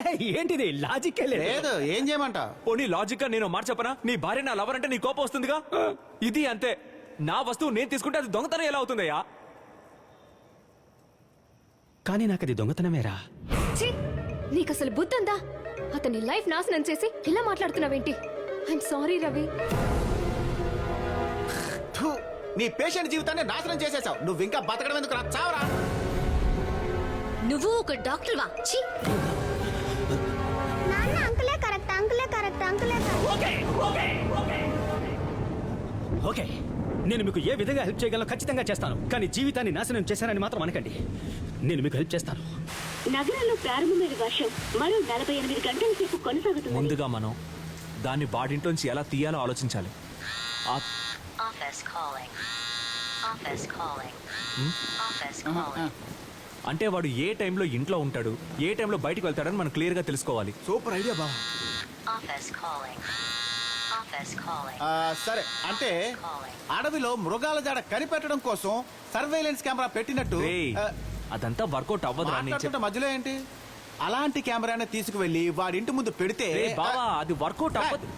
ఏంటిది లాజిక్ లేదు, ఏం చేయమంట? పోనీ లాజిక్ గా నేను మాట చెప్పనా? నీ భార్య నా లవర్ అంటే నీ కోపం వస్తుందిగా. ఇది అంతే. నా వస్తువు నేను తీసుకుంటే అది దొంగతనం ఎలా అవుతుందయ్యా? కానీ నాకు అది దొంగతనమేరా. నీకు అసలు బుద్ధందా? అతని లైఫ్ నాశనం చేసి ఇలా మాట్లాడుతున్నావేంటి? I'm sorry Ravi. థు, నీ పేషెంట్ జీవితాన్ని నాశనం చేసేసావు. నువ్వు ఇంకా బతకడం ఎందుకు రా, చావరా. నువ్వు ఒక డాక్టర్ వా? అంకులే కరెక్ట్, అంకులే కరెక్ట్, అంకులే ఓకే, నేను మీకు ఏ విధంగా హెల్ప్ చేయగలను ఖచ్చితంగా చేస్తాను. కానీ జీవితాన్ని నాశనం చేశానని మాత్రం అనకండి. నేను మీకు హెల్ప్ చేస్తాను. నగరంలో ప్రారంభమైన వర్షం మరో 48 గంటల సేపు కొనసాగుతుంది. ముందుగా మనం దాన్ని వాడింట్లోంచి ఎలా తీయాలో ఆలోచించాలి. అంటే వాడు ఏ టైంలో ఇంట్లో ఉంటాడు, ఏ టైంలో బయటకు వెళ్తాడని మనం క్లియర్ గా తెలుసుకోవాలి. సూపర్ ఐడియా బా. సరే, అంటే అడవిలో మృగాల జాడ కనిపెట్టడం కోసం సర్వేలెన్స్ కెమెరా పెట్టినట్టు. అదంతా వర్కౌట్ అవ్వదు. మధ్యలో ఏంటి? అలాంటి కెమెరానే తీసుకువెళ్ళి వాడి ఇంటి ముందు పెడితే బావా అది వర్కౌట్ అవ్వదు.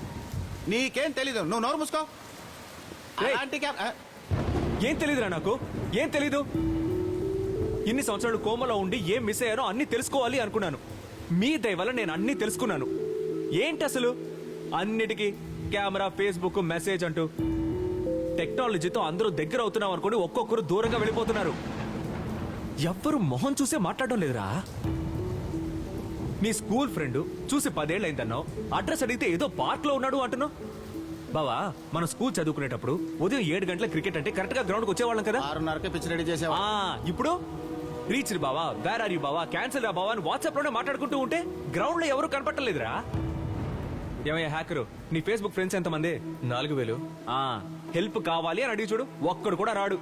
నీకేం తెలీదు, నువ్వు నోరు మూసుకో. అలాంటి ఏం తెలీదురా నాకు, ఏం తెలీదు. ఇన్ని సంవత్సరాలు కోమలో ఉండి ఏం మిస్ అయ్యారో అన్ని తెలుసుకోవాలి అనుకున్నాను. మీ దయ వల్ల నేను అన్ని తెలుసుకున్నాను. ఏంటి అసలు అన్నిటికీ కెమెరా, ఫేస్బుక్, మెసేజ్ అంటూ టెక్నాలజీతో అందరూ దగ్గర అవుతున్నాం అనుకోండి, ఒక్కొక్కరు దూరంగా వెళ్ళిపోతున్నారు. ఎవ్వరు మొహం చూసే మాట్లాడడం లేదురా. నీ స్కూల్ ఫ్రెండ్ చూసి 10 ఏళ్ళు అయిందన్నావు, అడ్రస్ అడిగితే ఏదో పార్క్ లో ఉన్నాడు అంటున్నావు. బావా, మనం స్కూల్ చదువుకునేటప్పుడు ఉదయం 7 గంటల క్రికెట్ అంటే కరెక్ట్ గా గ్రౌండ్ కి వచ్చేవాళ్ళం కదా. 6:30కే పిచ్ రెడీ చేసేవా? ఇప్పుడు రీచ్ బావా, వేర్ ఆర్ యూ బావా, క్యాన్సిల్ రా బావా అని వాట్సాప్ లోనే మాట్లాడుకుంటూ ఉంటే గ్రౌండ్ లో ఎవరు కనపట్టలేదురా. ఏమయ్యా హ్యాకరు, నీ ఫేస్బుక్ ఫ్రెండ్స్ ఎంతమంది? 4000. హెల్ప్ కావాలి అని అడిగి చూడు, ఒక్కడు కూడా రాడు.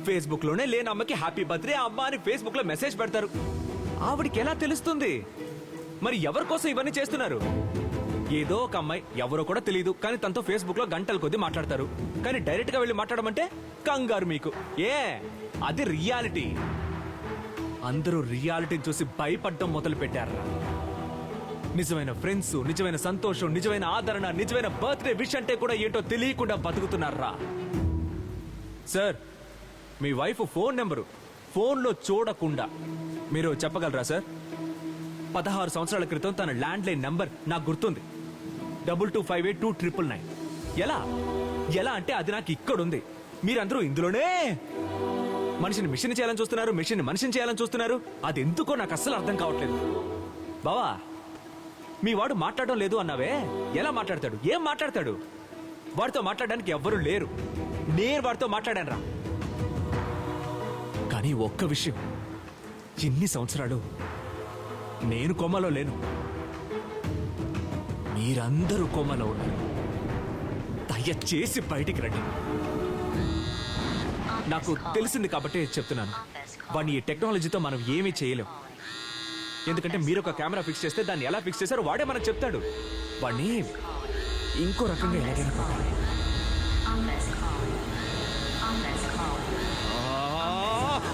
ఫేస్బుక్ లోనే లేని అమ్మకి హ్యాపీ బర్త్డే అమ్మ అని ఫేస్బుక్ లో మెసేజ్ పెడతారు. ఆవిడికి ఎలా తెలుస్తుంది? మరి ఎవరి కోసం ఇవన్నీ చేస్తున్నారు? ఏదో ఒక అమ్మాయి, ఎవరో కూడా తెలియదు, కానీ తనతో ఫేస్బుక్ లో గంటల కొద్దీ మాట్లాడతారు. కానీ డైరెక్ట్ గా వెళ్ళి మాట్లాడమంటే కంగారు మీకు. అది రియాలిటీ. అందరూ రియాలిటీని చూసి భయపడడం మొదలు పెట్టారు. నిజమైన ఫ్రెండ్స్, నిజమైన సంతోషం, నిజమైన ఆదరణ, నిజమైన బర్త్డే విష్ అంటే కూడా ఏంటో తెలియకుండా బతుకుతున్నారా? సార్, మీ వైఫ్ ఫోన్ నెంబరు ఫోన్లో చూడకుండా మీరు చెప్పగలరా సార్? 16 సంవత్సరాల క్రితం తన ల్యాండ్ లైన్ నెంబర్ నాకు గుర్తుంది, 22582999. ఎలా ఎలా అంటే అది నాకు ఇక్కడుంది. మీరందరూ ఇందులోనే మనిషిని మిషన్ చేయాలని చూస్తున్నారు, మిషన్ మనిషిని చేయాలని చూస్తున్నారు. అది ఎందుకో నాకు అస్సలు అర్థం కావట్లేదు. బావా, మీ వాడు మాట్లాడడం లేదు అన్నావే, ఎలా మాట్లాడతాడు? ఏం మాట్లాడతాడు? వాడితో మాట్లాడడానికి ఎవ్వరూ లేరు. నేను వాడితో మాట్లాడాను రా. కానీ ఒక్క విషయం, ఇన్ని సంవత్సరాలు నేను కోమలో లేను, మీరందరూ కోమలో ఉన్నారు. దయచేసి బయటికి రండి. నాకు తెలిసింది కాబట్టి చెప్తున్నాను. వాడిని ఈ టెక్నాలజీతో మనం ఏమీ చేయలేం. ఎందుకంటే మీరు ఒక కెమెరా ఫిక్స్ చేస్తే దాన్ని ఎలా ఫిక్స్ చేశారో వాడే మనకు చెప్తాడు. వాడిని ఇంకో రకంగా ఎలాగైనా కొట్టాలి.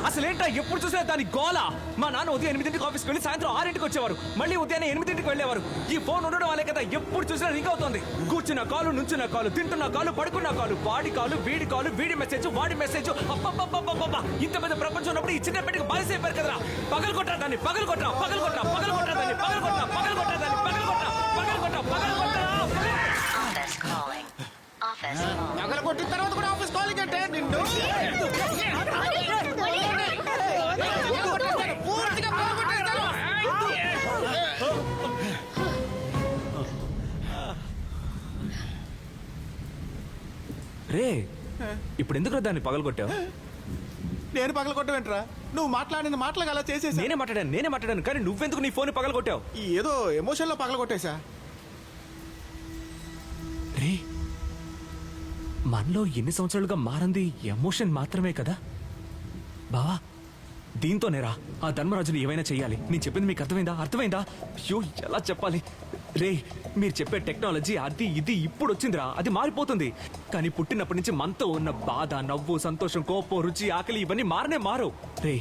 అసలేంటా ఎప్పుడు చూసినా దాని గోల. మా నాన్న ఉదయం 8ంటికి ఆఫీస్కి వెళ్ళి సాయంత్రం 6ంటికి వచ్చేవారు, మళ్ళీ ఉదయాన్నే 8ంటికి వెళ్ళేవారు. ఈ ఫోన్ ఉండడం వల్లే కదా ఎప్పుడు చూసినా రింగ్ అవుతుంది. కూర్చున్న కాలు, నుంచున్న కాలు, తింటున్న కాలు, పడుకున్న కాలు, వాడి కాలు, వీడి మెసేజ్, వాడి మెసేజ్. ఇంత పెద్ద ప్రపంచం ఉన్నప్పుడు ఈ చిన్న పెట్టికి బానిస అయిపోయారు కదరా. పగలు కొట్టా దాన్ని, పగలు కొట్టా దాన్ని, పగలు కొట్టా దాన్ని, నగలు కొట్టిన తర్వాత కూడా ఆఫీస్ కాలింగ్ అంటే నిన్ను పూర్తిగా పగలగొట్టేస్తాను. రే, ఇప్పుడు ఎందుకు దాన్ని పగలగొట్టావు? నేను పగలగొట్టవేంట్రా? నువ్వు మాట్లాడిన మాటలకు అలా చేసేసి. నేనే మాట్లాడాను, కానీ నువ్వెందుకు నీ ఫోన్ పగలగొట్టావు? ఏదో ఎమోషన్ లో పగలగొట్టేశా. రే, మనలో ఎన్ని సంవత్సరాలుగా మారింది ఎమోషన్ మాత్రమే కదా బావా. దీంతోనేరా ఆ ధర్మరాజుని ఏమైనా చెయ్యాలి. నేను చెప్పింది మీకు అర్థమైందా? అయ్యో, ఎలా చెప్పాలి రే? మీరు చెప్పే టెక్నాలజీ అది ఇది ఇప్పుడు వచ్చిందిరా, అది మారిపోతుంది. కానీ పుట్టినప్పటి నుంచి మనతో ఉన్న బాధ, నవ్వు, సంతోషం, కోపం, రుచి, ఆకలి ఇవన్నీ మారవు రే.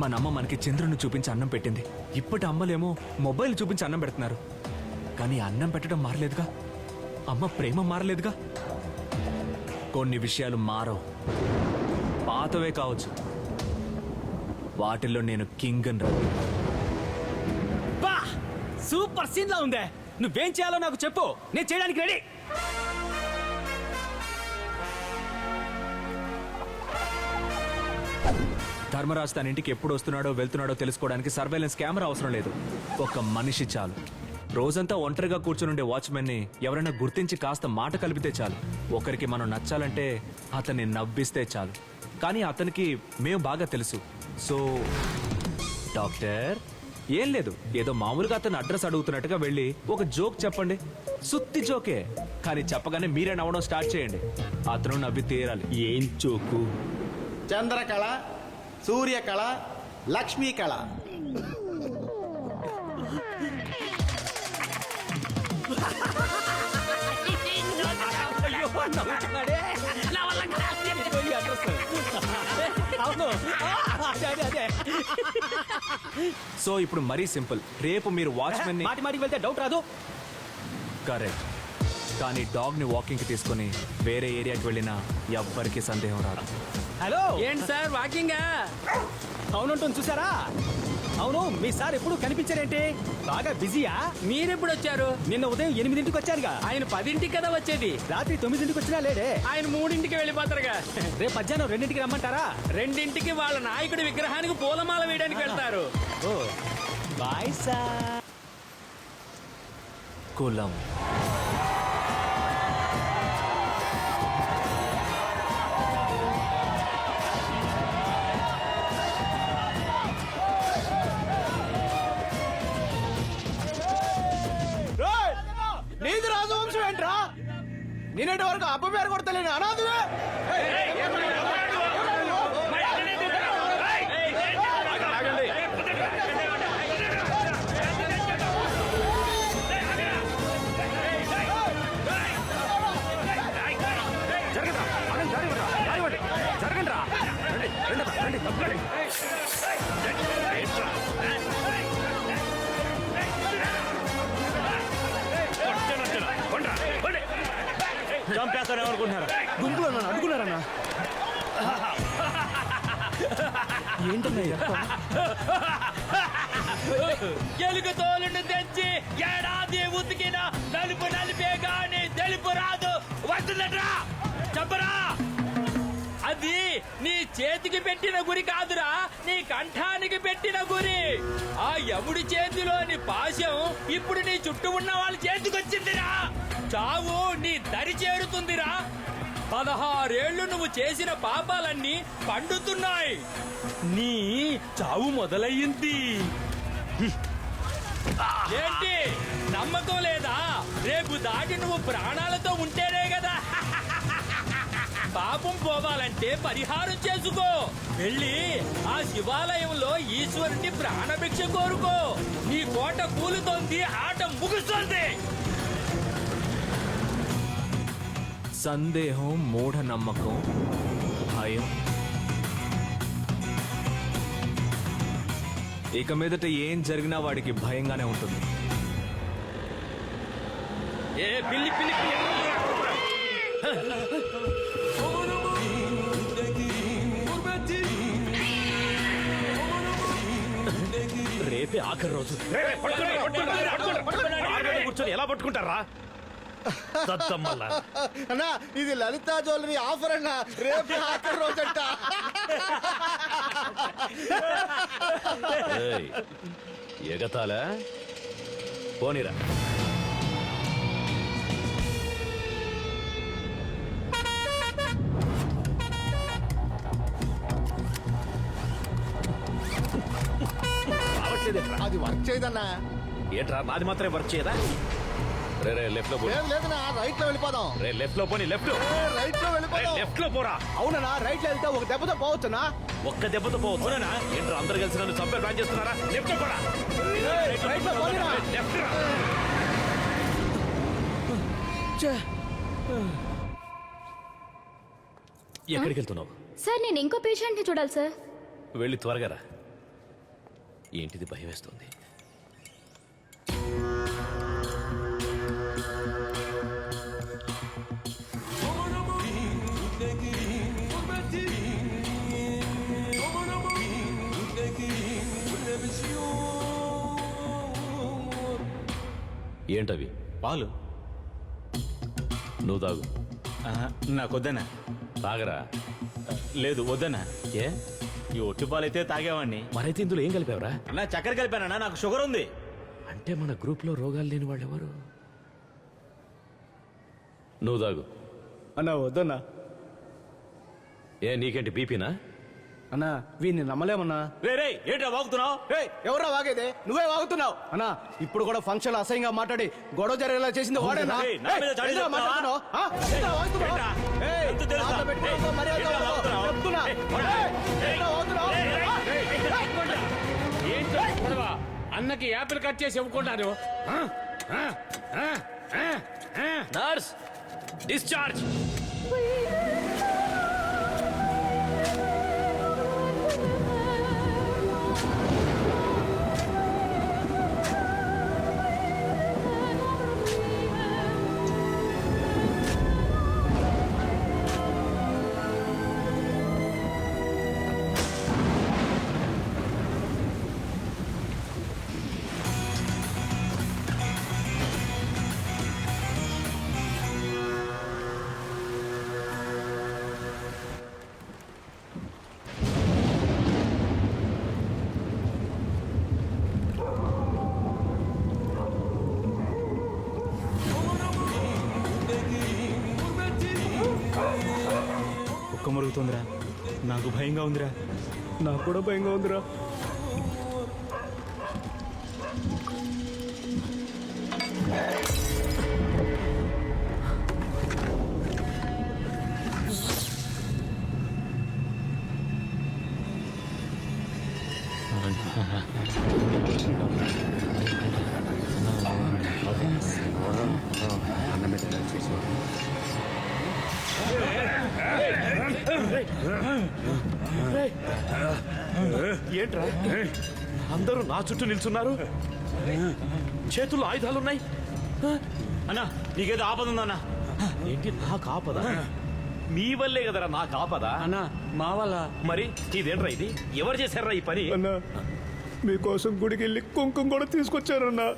మన అమ్మ మనకి చంద్రుని చూపించి అన్నం పెట్టింది. ఇప్పటి అమ్మలేమో మొబైల్ చూపించి అన్నం పెడుతున్నారు. కానీ అన్నం పెట్టడం మారలేదుగా, అమ్మ ప్రేమ మారలేదుగా. కొన్ని విషయాలు మారవు, పాతవే కావచ్చు, వాటిల్లో నేను కింగ్ అని రాదు. బా సూపర్ సీన్ లా ఉందే. నువ్వేం చేయాలో నాకు చెప్పు, నేను చేయడానికి రెడీ. ధర్మరాజు తన ఇంటికి ఎప్పుడు వస్తున్నాడో వెళ్తున్నాడో తెలుసుకోవడానికి సర్వేలెన్స్ కెమెరా అవసరం లేదు. ఒక మనిషి చాలు. రోజంతా ఒంటరిగా కూర్చునుండే వాచ్మెన్ ని ఎవరైనా గుర్తించి కాస్త మాట కలిపితే చాలు. ఒకరికి మనం నచ్చాలంటే అతన్ని నవ్విస్తే చాలు. కానీ అతనికి మేము బాగా తెలుసు. సో డాక్టర్ ఏం లేదు, ఏదో మామూలుగా అతను అడ్రస్ అడుగుతున్నట్టుగా వెళ్ళి ఒక జోక్ చెప్పండి. సుత్తి జోకే, కానీ చెప్పగానే మీరే నవ్వడం స్టార్ట్ చేయండి. అతను నవ్వి తీరాలి. ఏం చోకు? చంద్రకళ, సూర్యకళ, లక్ష్మీ కళ. సో ఇప్పుడు మరీ సింపుల్. రేపు మీరు వాచ్మెన్ ని మాటి మాటికి వెళ్తే డౌట్ రాదు. కరెక్ట్, కానీ డాగ్ ని వాకింగ్ కి తీసుకొని వేరే ఏరియాకి వెళ్ళినా ఎవ్వరికి సందేహం రాదు. హలో, ఏంటి సార్ వాకింగా? అవునుంటుంది చూసారా? అవును, మీ సార్ ఎప్పుడు కనిపించారేంటి? బాగా బిజీయా? మీరెప్పుడు వచ్చారు? నిన్న ఉదయం 8ంటికి వచ్చారుగా. ఆయన 10ంటికి కదా వచ్చేది. రాత్రి 9ంటికి వచ్చినా లేడే. ఆయన 3ంటికి వెళ్ళిపోతారుగా. రేపు మధ్యాహ్నం 2ంటికి రమ్మంటారా? 2ంటికి వాళ్ళ నాయకుడి విగ్రహానికి పూలమాల వేయడానికి వెళ్తారు. ఓ బాయ్ సార్. కులం నీది రాజవంశం ఏంట్రా? నిన్నటి వరకు అబ్బ పేరు కొడతలేని అనాథువే. చంపేస్తారు ఎవరుకుంటున్నారా? గుంపులో నన్ను అడుగున్నారన్నా. ఏంటన్నా ఎలుగు తోలును తెచ్చి ఏడాది ఉతికిన నలుపు నలిపే గాని తెలుపు రాదు. వస్తుందట్రా, చెప్పరా? అది నీ చేతికి పెట్టిన గురి కాదురా, నీ కంఠానికి పెట్టిన గురి. ఆ యముడి చేతిలోని పాశం ఇప్పుడు నీ చుట్టూ ఉన్న వాళ్ళ చేతికొచ్చిందిరా. చావు నీ దరి చేరుతుందిరా. 16 ఏళ్లు నువ్వు చేసిన పాపాలన్నీ పండుతున్నాయి. నీ చావు మొదలయ్యింది. ఏంటి నమ్మకం లేదా? రేపు దాటి నువ్వు ప్రాణాలతో ఉంటేనే కదా. పాపం పోవాలంటే పరిహారం చేసుకో. వెళ్ళి ఆ శివాలయంలో ఈశ్వరుని ప్రాణభిక్ష కోరుకో. నీ కోట కూలుతోంది, ఆట ముగుస్తోంది. సందేహం, మూఢనమ్మకం, భయం, ఇక మీదట ఏం జరిగినా వాడికి భయంగానే ఉంటుంది. ఏ పిల్లి పిల్లి రేపే ఆఖరి రోజు. కూర్చొని ఎలా పట్టుకుంటారా? అన్నా, ఇది లలితా జ్యువెలరీ ఆఫర్ అన్నా. రేపు ఆఖరి రోజంట. ఎగతాలా? పోనీరా. అది వర్క్ చేయదన్నా. ఏంట్రా నాది మాత్రమే వర్క్ చేయదా? రే లెఫ్ట్ లో పో. లేదన్నా, రైట్ లో వెళ్ళిపోదాం. రే లెఫ్ట్ లో పోని. లెఫ్ట్ రైట్ లో వెళ్ళిపోదాం. లెఫ్ట్ లో పోరా. అవునన్నా, రైట్ లో వెళ్తే ఒక దెబ్బతో పోవచ్చునా? ఒక్క దెబ్బతో పోవచ్చు. ఏంట్రా అందరు కలిసి నన్ను చంపే ప్లాన్ చేస్తున్నారా? లెఫ్ట్ లో పోరా. రైట్ లో పోనీరా. లెఫ్ట్ రా. ఎక్కడికి వెళ్తున్నావు? సార్ నేను ఇంకో పేషెంట్ని చూడాలి సార్. వెళ్ళి త్వరగా రా. ఏంటిది భయం వేస్తుంది. ఏంటవి? పాలు నువ్వు తాగు. నాకొద్దనా? తాగరా. లేదు వద్దనా. ఏ? ఈ ఒట్టి పాలు అయితే తాగేవాడిని. మరైతే ఇందులో ఏం కలిపావురా? అన్నా చక్కెర కలిపానన్నా, నాకు షుగర్ ఉంది. అంటే మన గ్రూప్లో రోగాలు లేని వాళ్ళు ఎవరు? నువ్వు తాగు. అన్నా వద్దన్నా. ఏ నీకేంటి బీపీనా? అన్నా వీడిని నమ్మలేమన్నా. రే ఏంట్రా వాగుతున్నావు? ఎవరా వాగేదే? నువ్వే వాగుతున్నావు అన్నా. ఇప్పుడు కూడా ఫంక్షన్ అసహ్యంగా మాట్లాడి గొడవ జరిగేలా చేసింది వాడేనా? ఏయ్, నా మీద చాడీలు ఏంట్రా చెప్తున్నావా? మాట్లాడుతున్నావు? ఆ? ఏంట్రా వాగుతున్నావు? ఏంట్రా? ఏయ్, ఎంత తెలుసా? నాతో పెట్టుకోవడంతో మర్యాద ఏంట్రా ఉండదు. వాగుతున్నావు? చెప్తున్నా. ఏయ్, ఏంట్రా వాగుతున్నావు? ఏంటో గొడవ? అన్నకి యాపిల్ కట్ చేసి ఇవ్వకుండాను. Nurse discharge. కుక్క మురుగుతుందిరా, నాకు భయంగా ఉందిరా. నాకు కూడా భయంగా ఉందిరా. ఏంట్రా అందరూ నా చుట్టూ నిల్చున్నారు? చేతుల్లో ఆయుధాలున్నాయి. అన్నా నీకేదో ఆపద ఉందన్నా. ఏంటి నాకు ఆపద? మీ వల్లే కదరా నాకు ఆపద. అన్నా మా వల్ల. మరి ఇదేంట్రా ఇది? ఎవరు చేశారా ఈ పని? అన్నా మీకోసం గుడికి వెళ్ళి కుంకుమ కూడా తీసుకొచ్చారన్నా.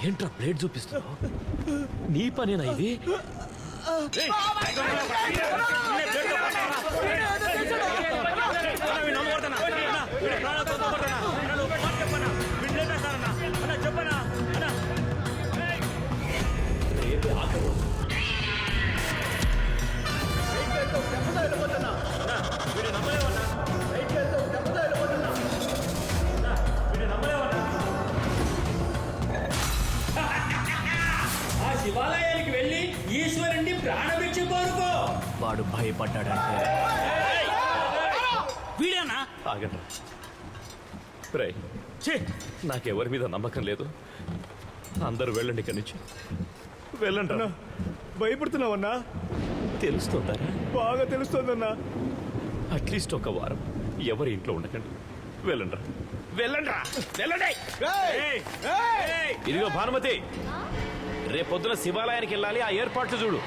ఏంట్రా ప్లేట్ చూపిస్తున్నావు? నీ పనేనా ఇది? ఆ శివాలయానికి వెళ్ళి ఈశ్వరుణ్ణి ప్రాణభిక్ష కోరుకో. వాడు భయపడ్డాడంటే వీడేనా? ఆగండి రేయ్, ఛీ, నాకెవరి మీద నమ్మకం లేదు. అందరూ వెళ్ళండి ఇక్కడి నుంచి. వెళ్ళండి రా. భయపడుతున్నావన్నా? తెలుస్తుంటారా? బాగా తెలుస్తోందన్నా. అట్లీస్ట్ ఒక వారం ఎవరి ఇంట్లో ఉండకండి. వెళ్ళండి రా. వెళ్ళండి రా. వెళ్ళండి. ఇదిగో భానుమతి, రేపొద్దున శివాలయానికి వెళ్ళాలి. ఆ ఏర్పాట్లు చూడు.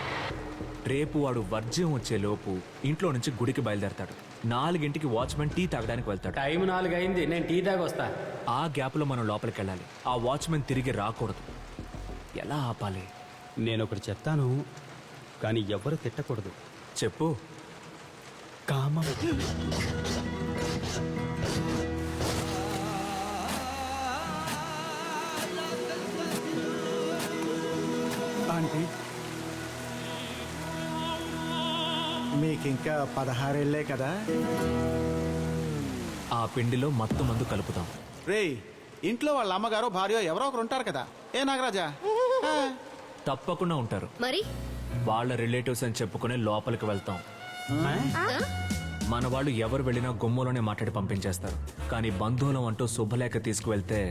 రేపు వాడు వర్జ్యం వచ్చే లోపు ఇంట్లో నుంచి గుడికి బయలుదేరతాడు. 4 వాచ్మెన్ టీ తాగడానికి వెళ్తాడు. టైం 4 అయింది, నేను టీ దాకా వస్తా. ఆ గ్యాప్లో మనం లోపలికి వెళ్ళాలి. ఆ వాచ్మెన్ తిరిగి రాకూడదు. ఎలా ఆపాలి? నేను ఒకటి చెప్తాను, కానీ ఎవ్వరు తిట్టకూడదు. చెప్పు. కామం. ఆంటీ మీకింకా 16 ఏళ్లే కదా? ఆ పిండిలో మత్తు మందు కలుపుతాం. రేయ్, ఇంట్లో వాళ్ళ అమ్మగారు భార్య ఎవరో ఒకరు ఉంటారు కదా. ఏ నాగరాజా? తప్పకుండా ఉంటారు. మరి వాళ్ళ రిలేటివ్స్ అని చెప్పుకుని లోపలికి వెళ్తాం. మన వాళ్ళు ఎవరు వెళ్ళినా గుమ్మలోనే మాట్లాడి పంపించేస్తారు. కానీ బంధువులం అంటూ శుభలేఖ తీసుకువెళ్తే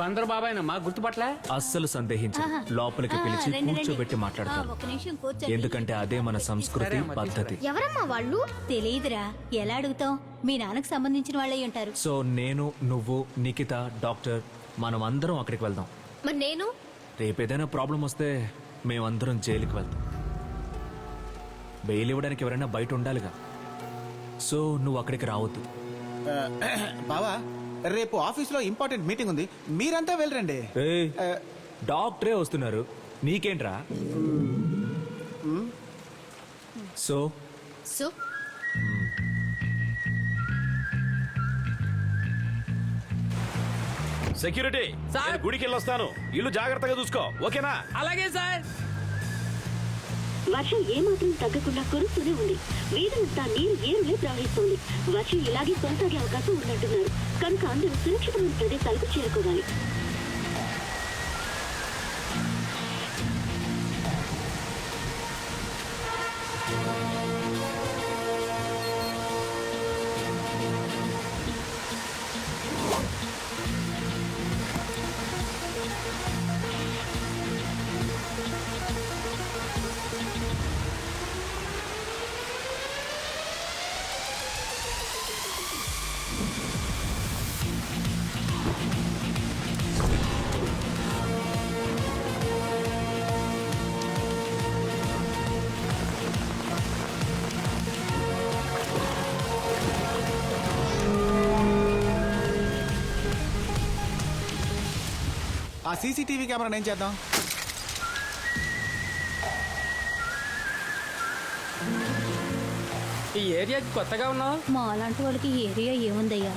బందరు బాబాయ్నమ్మా గుర్తుపట్ల అస్సలు సందేహించు లోపలికి పిలిచి కూర్చోబెట్టి మాట్లాడతాను ఒక్క నిమిషం కూర్చోండి. ఎందుకంటే అదే మన సంస్కృతి పద్ధతి. ఎవరమ్మా వాళ్ళు? తెలియదురా, ఎలా అడుగుతాం? మీ నాన్నకు సంబంధించిన వాళ్ళే ఉంటారు. సో నేను, నువ్వు, నిఖిత, డాక్టర్ మనం అందరం అక్కడికి వెళ్దాం. మరి నేను రేపేదైనా ప్రాబ్లం వస్తే మేమందరం జైలుకి వెళ్తాం. బెయిల్ ఇవ్వడానికి ఎవరైనా బయట ఉండాలిగా. సో నువ్వు అక్కడికి రావద్దు. బావా రేపు ఆఫీస్లో ఇంపార్టెంట్ మీటింగ్ ఉంది, మీరంతా వెళ్ళరండి. ఏయ్, డాక్టరే వస్తున్నారు, నీకేంట్రా? సో సో సెక్యూరిటీ, నేను గుడికి వెళ్ళొస్తాను. ఇల్లు జాగ్రత్తగా చూసుకో, ఓకేనా? అలాగే సార్. వర్షం ఏమాత్రం తగ్గకుండా కురుస్తూనే ఉంది. వీధంతా నీరు ఏరులే ప్రవహిస్తోంది. వర్షం ఇలాగే కొనసాగే అవకాశం ఉన్నట్టున్నారు. కనుక అందరూ సురక్షితమైన ప్రదేశాలకు చేరుకోవాలి. ఆ సీసీటీవీ కెమెరా ఏం చేద్దాం? ఈ ఏరియాకి కొత్తగా ఉన్నావు. మా అలాంటి వాళ్ళకి ఈ ఏరియా ఏముందయ్యా?